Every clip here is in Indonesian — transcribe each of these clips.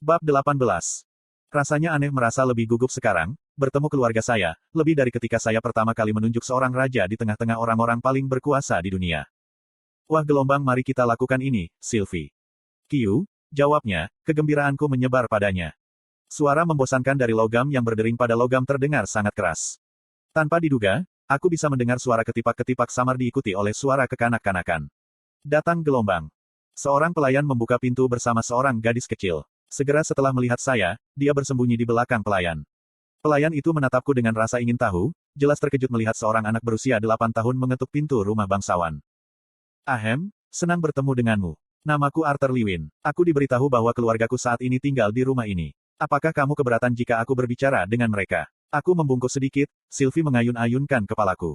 Bab 18. Rasanya aneh merasa lebih gugup sekarang, bertemu keluarga saya, lebih dari ketika saya pertama kali menunjuk seorang raja di tengah-tengah orang-orang paling berkuasa di dunia. Wah gelombang, mari kita lakukan ini, Sylvie. Kiu, jawabnya, kegembiraanku menyebar padanya. Suara membosankan dari logam yang berdering pada logam terdengar sangat keras. Tanpa diduga, aku bisa mendengar suara ketipak-ketipak samar diikuti oleh suara kekanak-kanakan. Datang gelombang. Seorang pelayan membuka pintu bersama seorang gadis kecil. Segera setelah melihat saya, dia bersembunyi di belakang pelayan. Pelayan itu menatapku dengan rasa ingin tahu, jelas terkejut melihat seorang anak berusia 8 tahun mengetuk pintu rumah bangsawan. Ahem, senang bertemu denganmu. Namaku Arthur Lewin. Aku diberitahu bahwa keluargaku saat ini tinggal di rumah ini. Apakah kamu keberatan jika aku berbicara dengan mereka? Aku membungkuk sedikit, Sylvie mengayun-ayunkan kepalaku.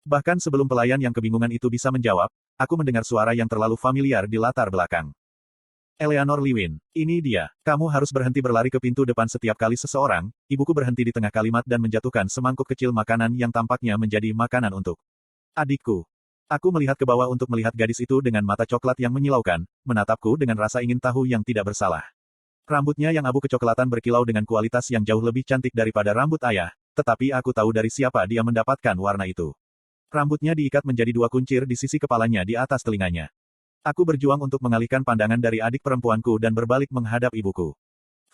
Bahkan sebelum pelayan yang kebingungan itu bisa menjawab, aku mendengar suara yang terlalu familiar di latar belakang. Eleanor Lewin, ini dia. Kamu harus berhenti berlari ke pintu depan setiap kali seseorang. Ibuku berhenti di tengah kalimat dan menjatuhkan semangkuk kecil makanan yang tampaknya menjadi makanan untuk adikku. Aku melihat ke bawah untuk melihat gadis itu dengan mata coklat yang menyilaukan, menatapku dengan rasa ingin tahu yang tidak bersalah. Rambutnya yang abu kecoklatan berkilau dengan kualitas yang jauh lebih cantik daripada rambut ayah, tetapi aku tahu dari siapa dia mendapatkan warna itu. Rambutnya diikat menjadi 2 kuncir di sisi kepalanya di atas telinganya. Aku berjuang untuk mengalihkan pandangan dari adik perempuanku dan berbalik menghadap ibuku.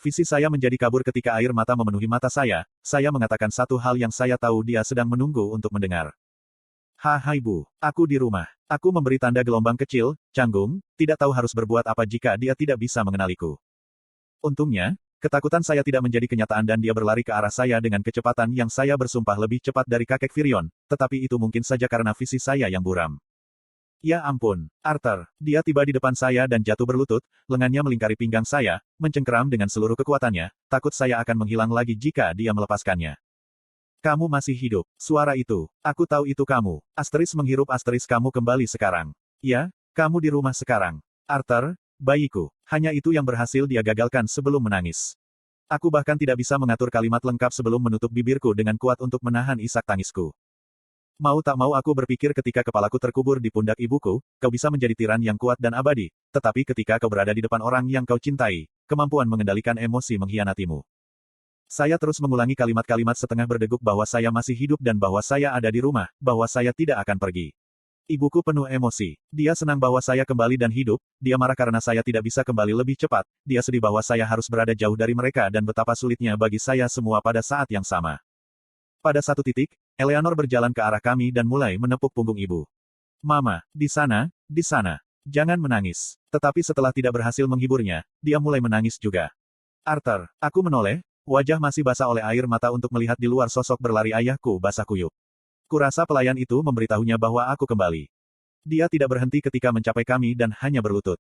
Visi saya menjadi kabur ketika air mata memenuhi mata saya mengatakan satu hal yang saya tahu dia sedang menunggu untuk mendengar. Hai Bu, aku di rumah. Aku memberi tanda gelombang kecil, canggung, tidak tahu harus berbuat apa jika dia tidak bisa mengenaliku. Untungnya, ketakutan saya tidak menjadi kenyataan dan dia berlari ke arah saya dengan kecepatan yang saya bersumpah lebih cepat dari kakek Virion, tetapi itu mungkin saja karena visi saya yang buram. Ya ampun, Arthur, dia tiba di depan saya dan jatuh berlutut, lengannya melingkari pinggang saya, mencengkeram dengan seluruh kekuatannya, takut saya akan menghilang lagi jika dia melepaskannya. Kamu masih hidup, suara itu, aku tahu itu kamu, asteris menghirup asteris kamu kembali sekarang. Ya, kamu di rumah sekarang. Arthur, bayiku, hanya itu yang berhasil dia gagalkan sebelum menangis. Aku bahkan tidak bisa mengatur kalimat lengkap sebelum menutup bibirku dengan kuat untuk menahan isak tangisku. Mau tak mau aku berpikir ketika kepalaku terkubur di pundak ibuku, kau bisa menjadi tiran yang kuat dan abadi, tetapi ketika kau berada di depan orang yang kau cintai, kemampuan mengendalikan emosi mengkhianatimu. Saya terus mengulangi kalimat-kalimat setengah berdeguk bahwa saya masih hidup dan bahwa saya ada di rumah, bahwa saya tidak akan pergi. Ibuku penuh emosi. Dia senang bahwa saya kembali dan hidup, dia marah karena saya tidak bisa kembali lebih cepat, dia sedih bahwa saya harus berada jauh dari mereka dan betapa sulitnya bagi saya semua pada saat yang sama. Pada satu titik, Eleanor berjalan ke arah kami dan mulai menepuk punggung ibu. Mama, di sana, jangan menangis. Tetapi setelah tidak berhasil menghiburnya, dia mulai menangis juga. Arthur, aku menoleh, wajah masih basah oleh air mata untuk melihat di luar sosok berlari ayahku basah kuyup. Kurasa pelayan itu memberitahunya bahwa aku kembali. Dia tidak berhenti ketika mencapai kami dan hanya berlutut.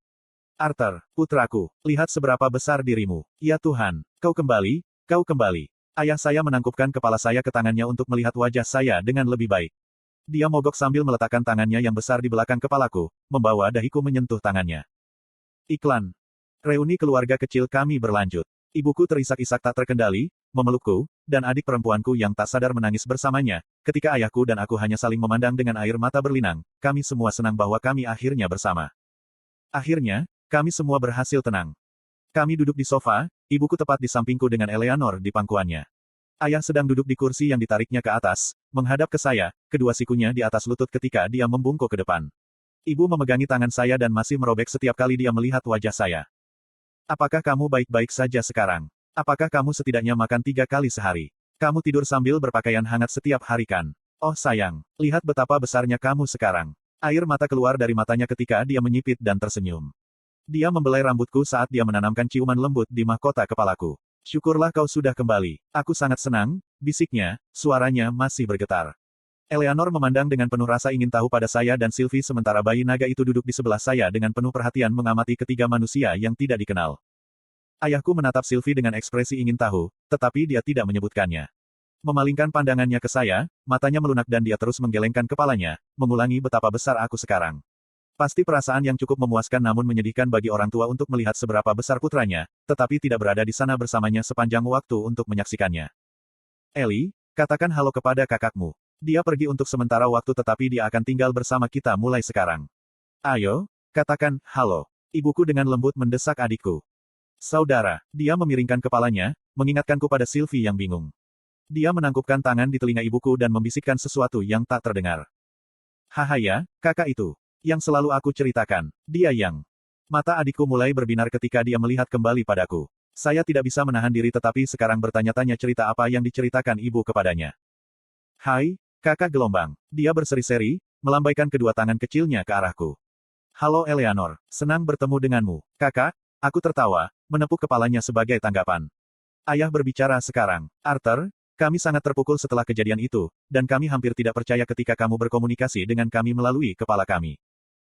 Arthur, putraku, lihat seberapa besar dirimu. Ya Tuhan, kau kembali, kau kembali. Ayah saya menangkupkan kepala saya ke tangannya untuk melihat wajah saya dengan lebih baik. Dia mogok sambil meletakkan tangannya yang besar di belakang kepalaku, membawa dahiku menyentuh tangannya. Iklan. Reuni keluarga kecil kami berlanjut. Ibuku terisak-isak tak terkendali, memelukku, dan adik perempuanku yang tak sadar menangis bersamanya. Ketika ayahku dan aku hanya saling memandang dengan air mata berlinang, kami semua senang bahwa kami akhirnya bersama. Akhirnya, kami semua berhasil tenang. Kami duduk di sofa, ibuku tepat di sampingku dengan Eleanor di pangkuannya. Ayah sedang duduk di kursi yang ditariknya ke atas, menghadap ke saya, kedua sikunya di atas lutut ketika dia membungkuk ke depan. Ibu memegangi tangan saya dan masih merobek setiap kali dia melihat wajah saya. Apakah kamu baik-baik saja sekarang? Apakah kamu setidaknya makan 3 kali sehari? Kamu tidur sambil berpakaian hangat setiap hari kan? Oh sayang, lihat betapa besarnya kamu sekarang. Air mata keluar dari matanya ketika dia menyipit dan tersenyum. Dia membelai rambutku saat dia menanamkan ciuman lembut di mahkota kepalaku. Syukurlah kau sudah kembali. Aku sangat senang, bisiknya, suaranya masih bergetar. Eleanor memandang dengan penuh rasa ingin tahu pada saya dan Sylvie sementara bayi naga itu duduk di sebelah saya dengan penuh perhatian mengamati ketiga manusia yang tidak dikenal. Ayahku menatap Sylvie dengan ekspresi ingin tahu, tetapi dia tidak menyebutkannya. Memalingkan pandangannya ke saya, matanya melunak dan dia terus menggelengkan kepalanya, mengulangi betapa besar aku sekarang. Pasti perasaan yang cukup memuaskan namun menyedihkan bagi orang tua untuk melihat seberapa besar putranya, tetapi tidak berada di sana bersamanya sepanjang waktu untuk menyaksikannya. Ellie, katakan halo kepada kakakmu. Dia pergi untuk sementara waktu tetapi dia akan tinggal bersama kita mulai sekarang. Ayo, katakan halo. Ibuku dengan lembut mendesak adikku. Saudara, dia memiringkan kepalanya, mengingatkanku pada Sylvie yang bingung. Dia menangkupkan tangan di telinga ibuku dan membisikkan sesuatu yang tak terdengar. Haha ya, kakak itu. Yang selalu aku ceritakan. Dia yang... Mata adikku mulai berbinar ketika dia melihat kembali padaku. Saya tidak bisa menahan diri tetapi sekarang bertanya-tanya cerita apa yang diceritakan ibu kepadanya. Hai, kakak gelombang. Dia berseri-seri, melambaikan kedua tangan kecilnya ke arahku. Halo Eleanor, senang bertemu denganmu. Kakak, aku tertawa, menepuk kepalanya sebagai tanggapan. Ayah berbicara sekarang. Arthur, kami sangat terpukul setelah kejadian itu, dan kami hampir tidak percaya ketika kamu berkomunikasi dengan kami melalui kepala kami.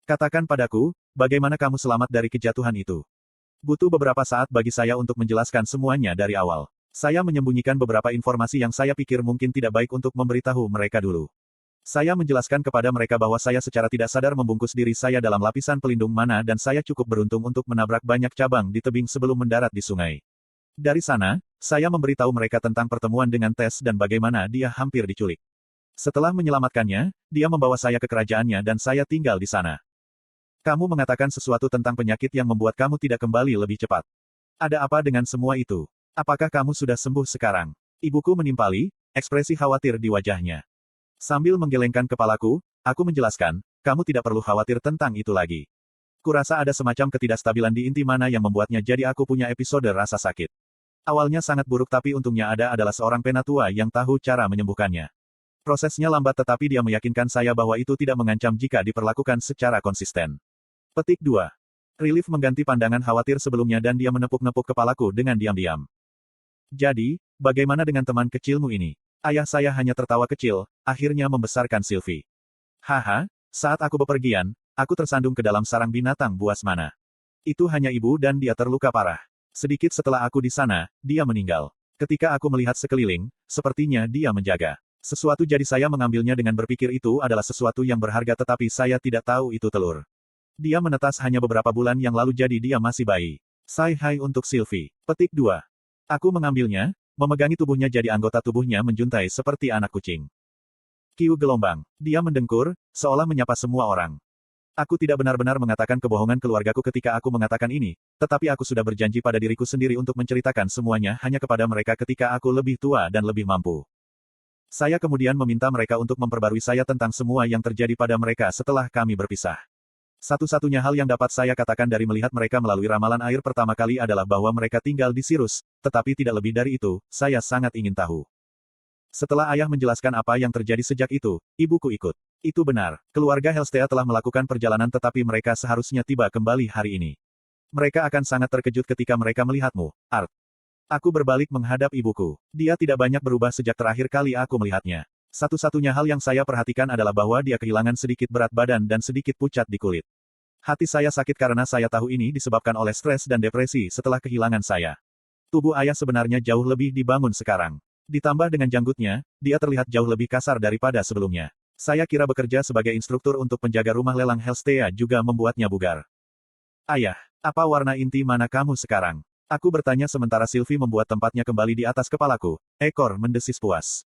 Katakan padaku, bagaimana kamu selamat dari kejatuhan itu? Butuh beberapa saat bagi saya untuk menjelaskan semuanya dari awal. Saya menyembunyikan beberapa informasi yang saya pikir mungkin tidak baik untuk memberitahu mereka dulu. Saya menjelaskan kepada mereka bahwa saya secara tidak sadar membungkus diri saya dalam lapisan pelindung mana dan saya cukup beruntung untuk menabrak banyak cabang di tebing sebelum mendarat di sungai. Dari sana, saya memberitahu mereka tentang pertemuan dengan Tess dan bagaimana dia hampir diculik. Setelah menyelamatkannya, dia membawa saya ke kerajaannya dan saya tinggal di sana. Kamu mengatakan sesuatu tentang penyakit yang membuat kamu tidak kembali lebih cepat. Ada apa dengan semua itu? Apakah kamu sudah sembuh sekarang? Ibuku menimpali, ekspresi khawatir di wajahnya. Sambil menggelengkan kepalaku, aku menjelaskan, kamu tidak perlu khawatir tentang itu lagi. Kurasa ada semacam ketidakstabilan di inti mana yang membuatnya jadi aku punya episode rasa sakit. Awalnya sangat buruk tapi untungnya ada adalah seorang penatua yang tahu cara menyembuhkannya. Prosesnya lambat tetapi dia meyakinkan saya bahwa itu tidak mengancam jika diperlakukan secara konsisten. Petik 2. Relief mengganti pandangan khawatir sebelumnya dan dia menepuk-nepuk kepalaku dengan diam-diam. Jadi, bagaimana dengan teman kecilmu ini? Ayah saya hanya tertawa kecil, akhirnya membesarkan Sylvie. Haha, saat aku bepergian, aku tersandung ke dalam sarang binatang buas mana. Itu hanya ibu dan dia terluka parah. Sedikit setelah aku di sana, dia meninggal. Ketika aku melihat sekeliling, sepertinya dia menjaga sesuatu jadi saya mengambilnya dengan berpikir itu adalah sesuatu yang berharga tetapi saya tidak tahu itu telur. Dia menetas hanya beberapa bulan yang lalu jadi dia masih bayi. Say hi untuk Sylvie. Petik 2. Aku mengambilnya, memegangi tubuhnya jadi anggota tubuhnya menjuntai seperti anak kucing. Kiu gelombang. Dia mendengkur, seolah menyapa semua orang. Aku tidak benar-benar mengatakan kebohongan keluargaku ketika aku mengatakan ini, tetapi aku sudah berjanji pada diriku sendiri untuk menceritakan semuanya hanya kepada mereka ketika aku lebih tua dan lebih mampu. Saya kemudian meminta mereka untuk memperbarui saya tentang semua yang terjadi pada mereka setelah kami berpisah. Satu-satunya hal yang dapat saya katakan dari melihat mereka melalui ramalan air pertama kali adalah bahwa mereka tinggal di Sirus, tetapi tidak lebih dari itu, saya sangat ingin tahu. Setelah ayah menjelaskan apa yang terjadi sejak itu, ibuku ikut. Itu benar, keluarga Helstea telah melakukan perjalanan tetapi mereka seharusnya tiba kembali hari ini. Mereka akan sangat terkejut ketika mereka melihatmu, Art. Aku berbalik menghadap ibuku. Dia tidak banyak berubah sejak terakhir kali aku melihatnya. Satu-satunya hal yang saya perhatikan adalah bahwa dia kehilangan sedikit berat badan dan sedikit pucat di kulit. Hati saya sakit karena saya tahu ini disebabkan oleh stres dan depresi setelah kehilangan saya. Tubuh ayah sebenarnya jauh lebih dibangun sekarang. Ditambah dengan janggutnya, dia terlihat jauh lebih kasar daripada sebelumnya. Saya kira bekerja sebagai instruktur untuk penjaga rumah lelang Helstea juga membuatnya bugar. Ayah, apa warna inti mana kamu sekarang? Aku bertanya sementara Sylvie membuat tempatnya kembali di atas kepalaku. Ekor mendesis puas.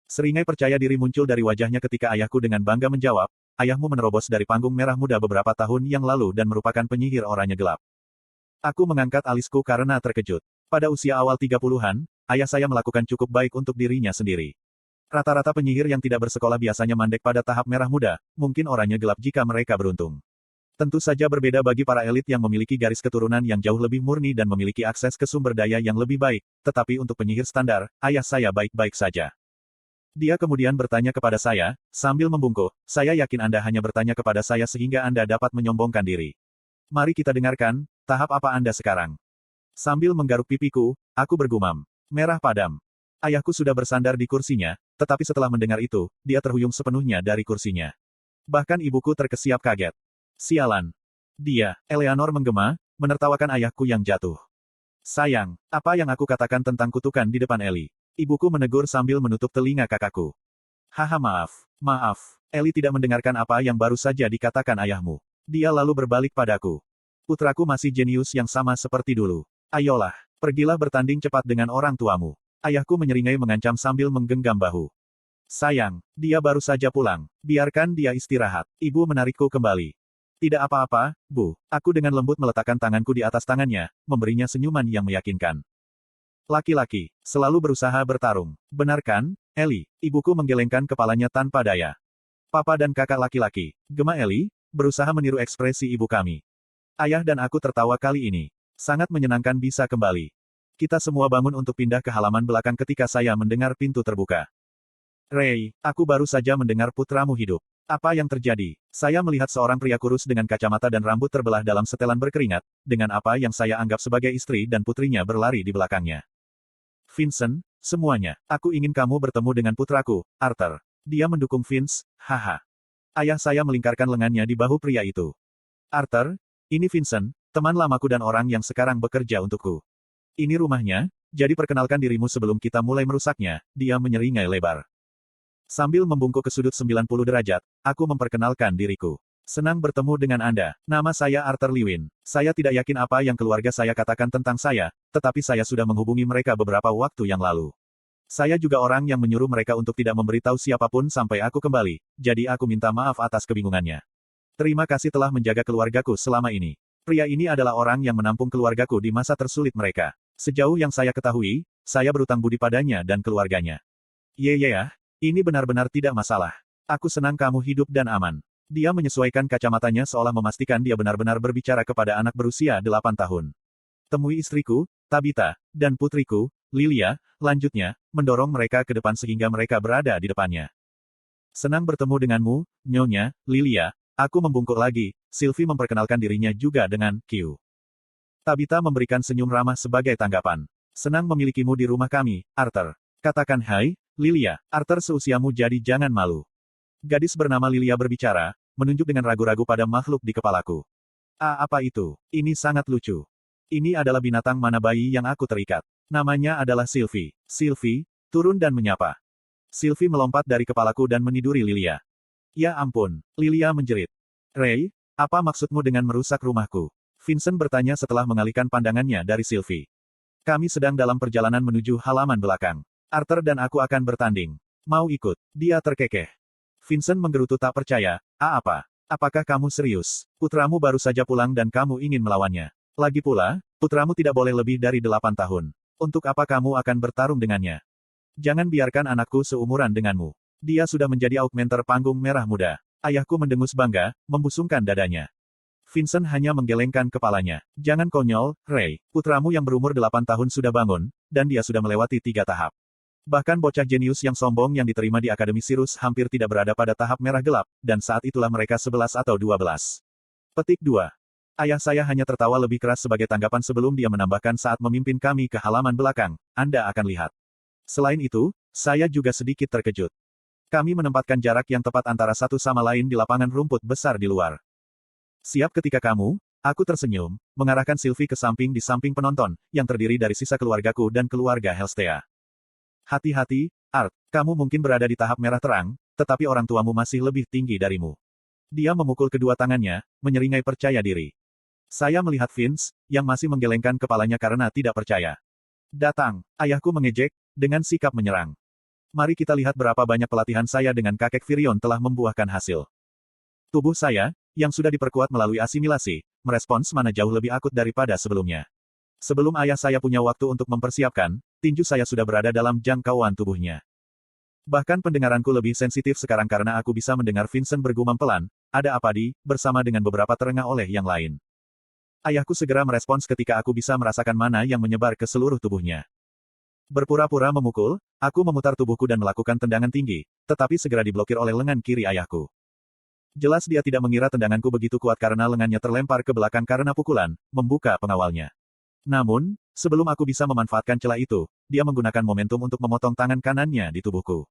Seringai percaya diri muncul dari wajahnya ketika ayahku dengan bangga menjawab, ayahmu menerobos dari panggung merah muda beberapa tahun yang lalu dan merupakan penyihir oranye gelap. Aku mengangkat alisku karena terkejut. Pada usia awal 30-an, ayah saya melakukan cukup baik untuk dirinya sendiri. Rata-rata penyihir yang tidak bersekolah biasanya mandek pada tahap merah muda, mungkin oranye gelap jika mereka beruntung. Tentu saja berbeda bagi para elit yang memiliki garis keturunan yang jauh lebih murni dan memiliki akses ke sumber daya yang lebih baik, tetapi untuk penyihir standar, ayah saya baik-baik saja. Dia kemudian bertanya kepada saya, sambil membungkuk, saya yakin Anda hanya bertanya kepada saya sehingga Anda dapat menyombongkan diri. Mari kita dengarkan, tahap apa Anda sekarang? Sambil menggaruk pipiku, aku bergumam. Merah padam. Ayahku sudah bersandar di kursinya, tetapi setelah mendengar itu, dia terhuyung sepenuhnya dari kursinya. Bahkan ibuku terkesiap kaget. Sialan. Dia, Eleanor menggema, menertawakan ayahku yang jatuh. Sayang, apa yang aku katakan tentang kutukan di depan Eli? Ibuku menegur sambil menutup telinga kakakku. Haha maaf. Eli tidak mendengarkan apa yang baru saja dikatakan ayahmu. Dia lalu berbalik padaku. Putraku masih jenius yang sama seperti dulu. Ayolah, pergilah bertanding cepat dengan orang tuamu. Ayahku menyeringai mengancam sambil menggenggam bahu. Sayang, dia baru saja pulang. Biarkan dia istirahat. Ibu menarikku kembali. Tidak apa-apa, Bu. Aku dengan lembut meletakkan tanganku di atas tangannya, memberinya senyuman yang meyakinkan. Laki-laki, selalu berusaha bertarung. Benar kan, Eli? Ibuku menggelengkan kepalanya tanpa daya. Papa dan kakak laki-laki, gema Eli, berusaha meniru ekspresi ibu kami. Ayah dan aku tertawa kali ini. Sangat menyenangkan bisa kembali. Kita semua bangun untuk pindah ke halaman belakang ketika saya mendengar pintu terbuka. Ray, aku baru saja mendengar putramu hidup. Apa yang terjadi? Saya melihat seorang pria kurus dengan kacamata dan rambut terbelah dalam setelan berkeringat, dengan apa yang saya anggap sebagai istri dan putrinya berlari di belakangnya. Vincent, semuanya, aku ingin kamu bertemu dengan putraku, Arthur. Dia mendukung Vince, haha. Ayah saya melingkarkan lengannya di bahu pria itu. Arthur, ini Vincent, teman lamaku dan orang yang sekarang bekerja untukku. Ini rumahnya, jadi perkenalkan dirimu sebelum kita mulai merusaknya, dia menyeringai lebar. Sambil membungkuk ke sudut 90 derajat, aku memperkenalkan diriku. Senang bertemu dengan Anda. Nama saya Arthur Lewin. Saya tidak yakin apa yang keluarga saya katakan tentang saya, tetapi saya sudah menghubungi mereka beberapa waktu yang lalu. Saya juga orang yang menyuruh mereka untuk tidak memberitahu siapapun sampai aku kembali, jadi aku minta maaf atas kebingungannya. Terima kasih telah menjaga keluargaku selama ini. Pria ini adalah orang yang menampung keluargaku di masa tersulit mereka. Sejauh yang saya ketahui, saya berutang budi padanya dan keluarganya. Ya, ini benar-benar tidak masalah. Aku senang kamu hidup dan aman. Dia menyesuaikan kacamatanya seolah memastikan dia benar-benar berbicara kepada anak berusia 8 tahun. Temui istriku, Tabitha, dan putriku, Lilia, lanjutnya, mendorong mereka ke depan sehingga mereka berada di depannya. Senang bertemu denganmu, Nyonya, Lilia. Aku membungkuk lagi, Sylvie memperkenalkan dirinya juga dengan Q. Tabitha memberikan senyum ramah sebagai tanggapan. Senang memilikimu di rumah kami, Arthur. Katakan hai, Lilia, Arthur seusiamu jadi jangan malu. Gadis bernama Lilia berbicara, menunjuk dengan ragu-ragu pada makhluk di kepalaku. Apa itu? Ini sangat lucu. Ini adalah binatang mana bayi yang aku terikat. Namanya adalah Sylvie. Sylvie, turun dan menyapa. Sylvie melompat dari kepalaku dan meniduri Lilia. Ya ampun, Lilia menjerit. Ray, apa maksudmu dengan merusak rumahku? Vincent bertanya setelah mengalihkan pandangannya dari Sylvie. Kami sedang dalam perjalanan menuju halaman belakang. Arthur dan aku akan bertanding. Mau ikut? Dia terkekeh. Vincent menggerutu tak percaya. Apa? Apakah kamu serius? Putramu baru saja pulang dan kamu ingin melawannya. Lagi pula, putramu tidak boleh lebih dari 8 tahun. Untuk apa kamu akan bertarung dengannya? Jangan biarkan anakku seumuran denganmu. Dia sudah menjadi augmenter panggung merah muda. Ayahku mendengus bangga, membusungkan dadanya. Vincent hanya menggelengkan kepalanya. Jangan konyol, Ray. Putramu yang berumur 8 tahun sudah bangun, dan dia sudah melewati 3 tahap. Bahkan bocah jenius yang sombong yang diterima di Akademi Sirus hampir tidak berada pada tahap merah gelap, dan saat itulah mereka 11 atau 12. Petik 2. Ayah saya hanya tertawa lebih keras sebagai tanggapan sebelum dia menambahkan saat memimpin kami ke halaman belakang, Anda akan lihat. Selain itu, saya juga sedikit terkejut. Kami menempatkan jarak yang tepat antara satu sama lain di lapangan rumput besar di luar. Siap ketika kamu, aku tersenyum, mengarahkan Sylvie ke samping di samping penonton, yang terdiri dari sisa keluargaku dan keluarga Helstea. Hati-hati, Art, kamu mungkin berada di tahap merah terang, tetapi orang tuamu masih lebih tinggi darimu. Dia memukul kedua tangannya, menyeringai percaya diri. Saya melihat Vince, yang masih menggelengkan kepalanya karena tidak percaya. Datang, ayahku mengejek, dengan sikap menyerang. Mari kita lihat berapa banyak pelatihan saya dengan kakek Virion telah membuahkan hasil. Tubuh saya, yang sudah diperkuat melalui asimilasi, merespons mana jauh lebih akut daripada sebelumnya. Sebelum ayah saya punya waktu untuk mempersiapkan, tinju saya sudah berada dalam jangkauan tubuhnya. Bahkan pendengaranku lebih sensitif sekarang karena aku bisa mendengar Vincent bergumam pelan, ada apa di, bersama dengan beberapa terengah oleh yang lain. Ayahku segera merespons ketika aku bisa merasakan mana yang menyebar ke seluruh tubuhnya. Berpura-pura memukul, aku memutar tubuhku dan melakukan tendangan tinggi, tetapi segera diblokir oleh lengan kiri ayahku. Jelas dia tidak mengira tendanganku begitu kuat karena lengannya terlempar ke belakang karena pukulan, membuka pengawalnya. Namun, sebelum aku bisa memanfaatkan celah itu, dia menggunakan momentum untuk memotong tangan kanannya di tubuhku.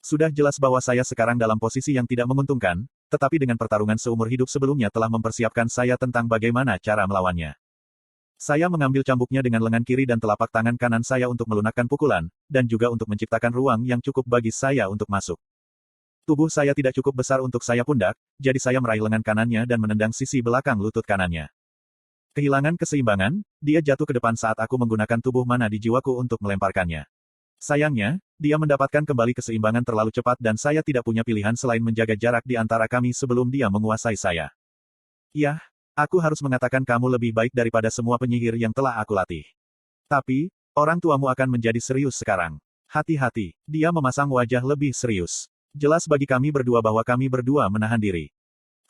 Sudah jelas bahwa saya sekarang dalam posisi yang tidak menguntungkan, tetapi dengan pertarungan seumur hidup sebelumnya telah mempersiapkan saya tentang bagaimana cara melawannya. Saya mengambil cambuknya dengan lengan kiri dan telapak tangan kanan saya untuk melunakkan pukulan, dan juga untuk menciptakan ruang yang cukup bagi saya untuk masuk. Tubuh saya tidak cukup besar untuk saya pundak, jadi saya meraih lengan kanannya dan menendang sisi belakang lutut kanannya. Kehilangan keseimbangan, dia jatuh ke depan saat aku menggunakan tubuh mana di jiwaku untuk melemparkannya. Sayangnya, dia mendapatkan kembali keseimbangan terlalu cepat dan saya tidak punya pilihan selain menjaga jarak di antara kami sebelum dia menguasai saya. Yah, aku harus mengatakan kamu lebih baik daripada semua penyihir yang telah aku latih. Tapi, orang tuamu akan menjadi serius sekarang. Hati-hati, dia memasang wajah lebih serius. Jelas bagi kami berdua bahwa kami berdua menahan diri.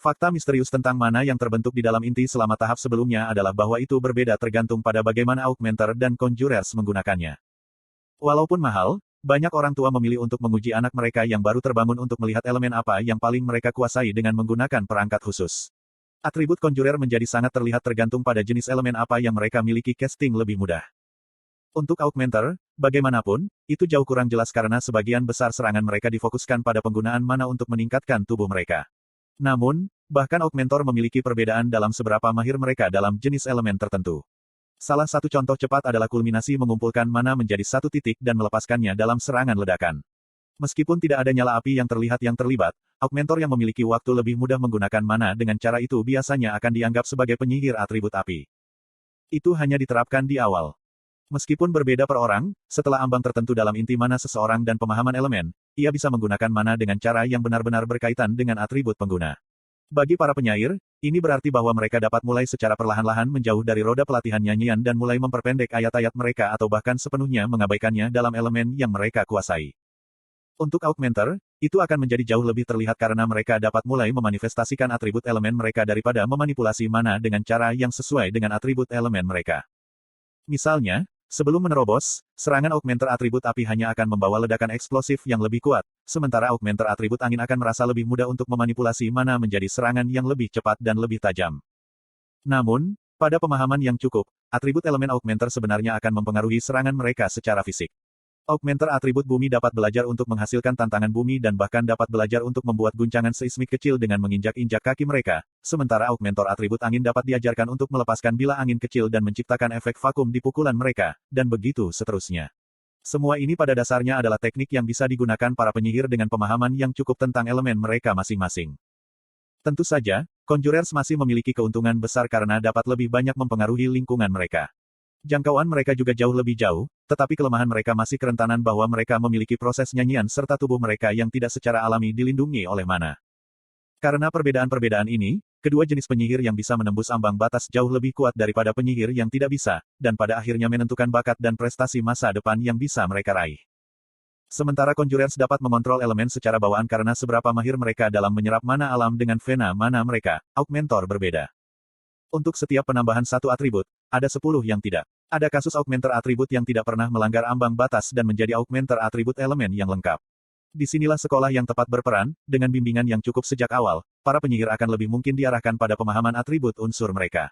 Fakta misterius tentang mana yang terbentuk di dalam inti selama tahap sebelumnya adalah bahwa itu berbeda tergantung pada bagaimana Augmenter dan Conjurers menggunakannya. Walaupun mahal, banyak orang tua memilih untuk menguji anak mereka yang baru terbangun untuk melihat elemen apa yang paling mereka kuasai dengan menggunakan perangkat khusus. Atribut Conjurer menjadi sangat terlihat tergantung pada jenis elemen apa yang mereka miliki. Casting lebih mudah. Untuk Augmenter, bagaimanapun, itu jauh kurang jelas karena sebagian besar serangan mereka difokuskan pada penggunaan mana untuk meningkatkan tubuh mereka. Namun, bahkan Augmentor memiliki perbedaan dalam seberapa mahir mereka dalam jenis elemen tertentu. Salah satu contoh cepat adalah kulminasi mengumpulkan mana menjadi satu titik dan melepaskannya dalam serangan ledakan. Meskipun tidak ada nyala api yang terlibat, Augmentor yang memiliki waktu lebih mudah menggunakan mana dengan cara itu biasanya akan dianggap sebagai penyihir atribut api. Itu hanya diterapkan di awal. Meskipun berbeda per orang, setelah ambang tertentu dalam inti mana seseorang dan pemahaman elemen, ia bisa menggunakan mana dengan cara yang benar-benar berkaitan dengan atribut pengguna. Bagi para penyair, ini berarti bahwa mereka dapat mulai secara perlahan-lahan menjauh dari roda pelatihan nyanyian dan mulai memperpendek ayat-ayat mereka atau bahkan sepenuhnya mengabaikannya dalam elemen yang mereka kuasai. Untuk Augmenter, itu akan menjadi jauh lebih terlihat karena mereka dapat mulai memanifestasikan atribut elemen mereka daripada memanipulasi mana dengan cara yang sesuai dengan atribut elemen mereka. Misalnya, sebelum menerobos, serangan Augmenter atribut api hanya akan membawa ledakan eksplosif yang lebih kuat, sementara Augmenter atribut angin akan merasa lebih mudah untuk memanipulasi mana menjadi serangan yang lebih cepat dan lebih tajam. Namun, pada pemahaman yang cukup, atribut elemen Augmenter sebenarnya akan mempengaruhi serangan mereka secara fisik. Augmenter atribut bumi dapat belajar untuk menghasilkan tantangan bumi dan bahkan dapat belajar untuk membuat guncangan seismik kecil dengan menginjak-injak kaki mereka, sementara Augmentor atribut angin dapat diajarkan untuk melepaskan bila angin kecil dan menciptakan efek vakum di pukulan mereka, dan begitu seterusnya. Semua ini pada dasarnya adalah teknik yang bisa digunakan para penyihir dengan pemahaman yang cukup tentang elemen mereka masing-masing. Tentu saja, Conjurers masih memiliki keuntungan besar karena dapat lebih banyak mempengaruhi lingkungan mereka. Jangkauan mereka juga jauh lebih jauh, tetapi kelemahan mereka masih kerentanan bahwa mereka memiliki proses nyanyian serta tubuh mereka yang tidak secara alami dilindungi oleh mana. Karena perbedaan-perbedaan ini, kedua jenis penyihir yang bisa menembus ambang batas jauh lebih kuat daripada penyihir yang tidak bisa, dan pada akhirnya menentukan bakat dan prestasi masa depan yang bisa mereka raih. Sementara Conjurers dapat mengontrol elemen secara bawaan karena seberapa mahir mereka dalam menyerap mana alam dengan vena mana mereka, Augmentor berbeda. Untuk setiap penambahan satu atribut, ada 10 yang tidak. Ada kasus Augmenter atribut yang tidak pernah melanggar ambang batas dan menjadi Augmenter atribut elemen yang lengkap. Disinilah sekolah yang tepat berperan, dengan bimbingan yang cukup sejak awal, para penyihir akan lebih mungkin diarahkan pada pemahaman atribut unsur mereka.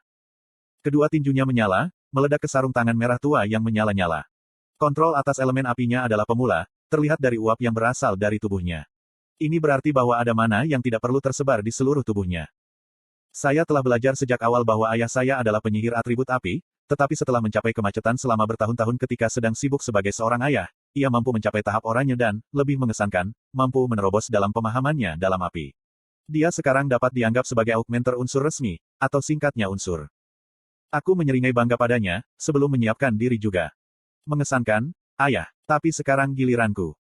Kedua tinjunya menyala, meledak ke sarung tangan merah tua yang menyala-nyala. Kontrol atas elemen apinya adalah pemula, terlihat dari uap yang berasal dari tubuhnya. Ini berarti bahwa ada mana yang tidak perlu tersebar di seluruh tubuhnya. Saya telah belajar sejak awal bahwa ayah saya adalah penyihir atribut api, tetapi setelah mencapai kemacetan selama bertahun-tahun ketika sedang sibuk sebagai seorang ayah, ia mampu mencapai tahap oranye dan, lebih mengesankan, mampu menerobos dalam pemahamannya dalam api. Dia sekarang dapat dianggap sebagai Augmenter unsur resmi, atau singkatnya unsur. Aku menyeringai bangga padanya, sebelum menyiapkan diri juga. Mengesankan, ayah, tapi sekarang giliranku.